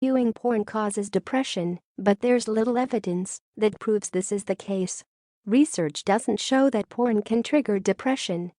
viewing porn causes depression, but there's little evidence that proves this is the case. Research doesn't show that porn can trigger depression.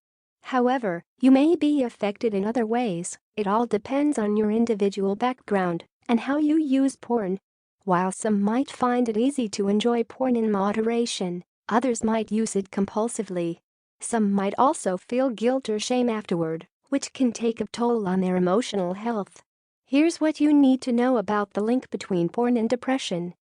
However, you may be affected in other ways. It all depends on your individual background and how you use porn. While some might find it easy to enjoy porn in moderation, others might use it compulsively. Some might also feel guilt or shame afterward, which can take a toll on their emotional health. Here's what you need to know about the link between porn and depression.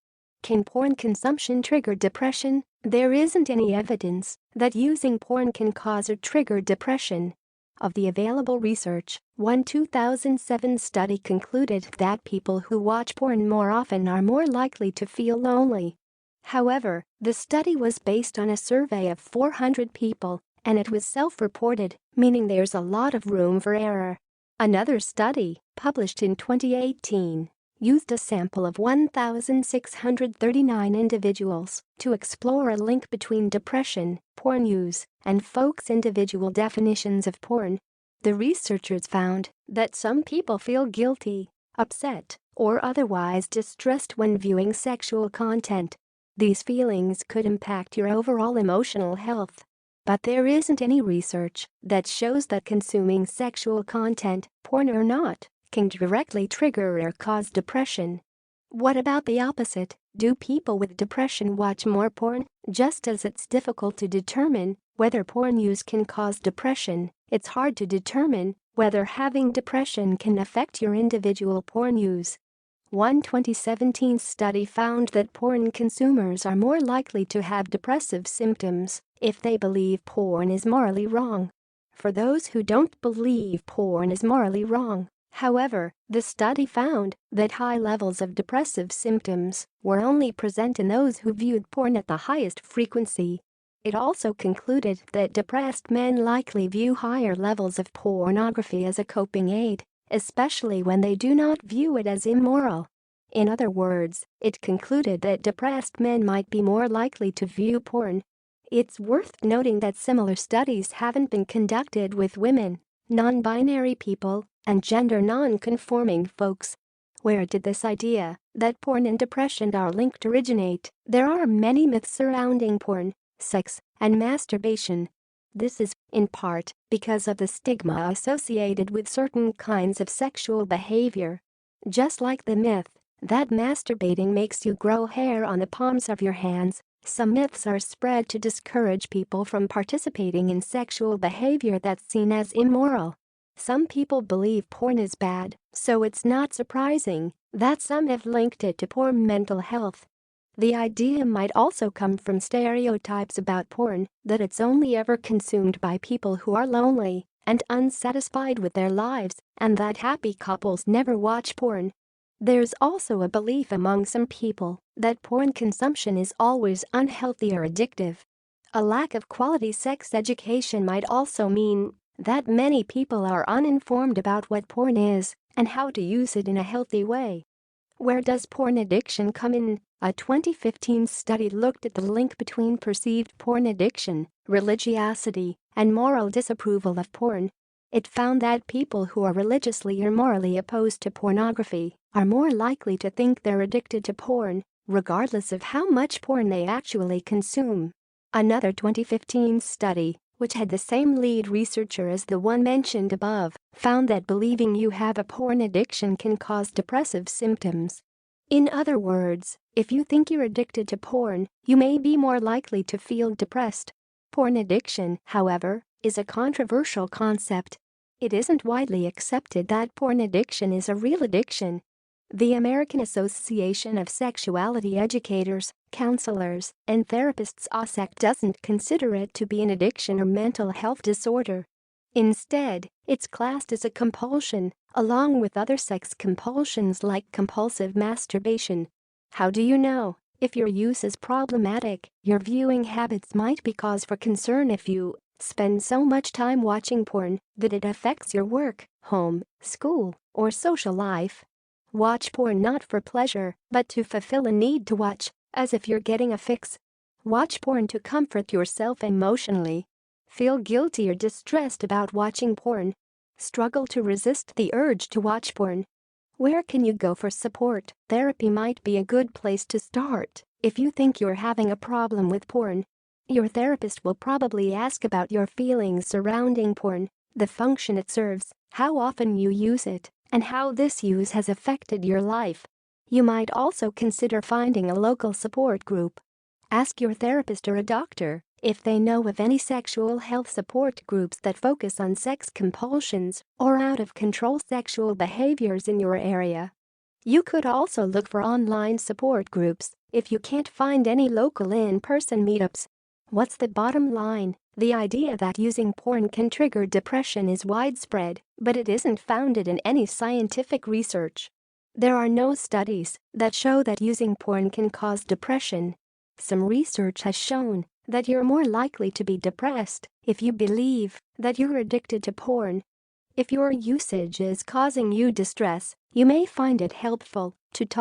Can porn consumption trigger depression? There isn't any evidence that using porn can cause or trigger depression. Of the available research, one 2007 study concluded that people who watch porn more often are more likely to feel lonely. However, the study was based on a survey of 400 people, and it was self-reported, meaning there's a lot of room for error. Another study, published in 2018, used a sample of 1,639 individuals to explore a link between depression, porn use, and folks' individual definitions of porn. The researchers found that some people feel guilty, upset, or otherwise distressed when viewing sexual content. These feelings could impact your overall emotional health. But there isn't any research that shows that consuming sexual content, porn or not, can directly trigger or cause depression. What about the opposite? Do people with depression watch more porn? Just as it's difficult to determine whether porn use can cause depression, it's hard to determine whether having depression can affect your individual porn use. One 2017 study found that porn consumers are more likely to have depressive symptoms if they believe porn is morally wrong. For those who don't believe porn is morally wrong, however, the study found that high levels of depressive symptoms were only present in those who viewed porn at the highest frequency. It also concluded that depressed men likely view higher levels of pornography as a coping aid, especially when they do not view it as immoral. In other words, it concluded that depressed men might be more likely to view porn. It's worth noting that similar studies haven't been conducted with women, non-binary people, and gender non-conforming folks. Where did this idea that porn and depression are linked originate? There are many myths surrounding porn, sex, and masturbation. This is, in part, because of the stigma associated with certain kinds of sexual behavior. Just like the myth that masturbating makes you grow hair on the palms of your hands, some myths are spread to discourage people from participating in sexual behavior that's seen as immoral. Some people believe porn is bad, so it's not surprising that some have linked it to poor mental health. The idea might also come from stereotypes about porn, that it's only ever consumed by people who are lonely and unsatisfied with their lives, and that happy couples never watch porn. There's also a belief among some people that porn consumption is always unhealthy or addictive. A lack of quality sex education might also mean that many people are uninformed about what porn is and how to use it in a healthy way. Where does porn addiction come in? A 2015 study looked at the link between perceived porn addiction, religiosity, and moral disapproval of porn. It found that people who are religiously or morally opposed to pornography are more likely to think they're addicted to porn, regardless of how much porn they actually consume. Another 2015 study, which had the same lead researcher as the one mentioned above, found that believing you have a porn addiction can cause depressive symptoms. In other words, if you think you're addicted to porn, you may be more likely to feel depressed. Porn addiction, however, is a controversial concept. It isn't widely accepted that porn addiction is a real addiction. The American Association of Sexuality Educators, Counselors, and Therapists (ASEC) doesn't consider it to be an addiction or mental health disorder. Instead, it's classed as a compulsion, along with other sex compulsions like compulsive masturbation. How do you know if your use is problematic? Your viewing habits might be cause for concern if you spend so much time watching porn that it affects your work, home, school, or social life. Watch porn not for pleasure, but to fulfill a need to watch, as if you're getting a fix. Watch porn to comfort yourself emotionally. Feel guilty or distressed about watching porn. Struggle to resist the urge to watch porn. Where can you go for support? Therapy might be a good place to start if you think you're having a problem with porn. Your therapist will probably ask about your feelings surrounding porn, the function it serves, how often you use it, and how this use has affected your life. You might also consider finding a local support group. Ask your therapist or a doctor if they know of any sexual health support groups that focus on sex compulsions or out-of-control sexual behaviors in your area. You could also look for online support groups if you can't find any local in-person meetups. What's the bottom line? The idea that using porn can trigger depression is widespread, but it isn't founded in any scientific research. There are no studies that show that using porn can cause depression. Some research has shown that you're more likely to be depressed if you believe that you're addicted to porn. If your usage is causing you distress, you may find it helpful to talk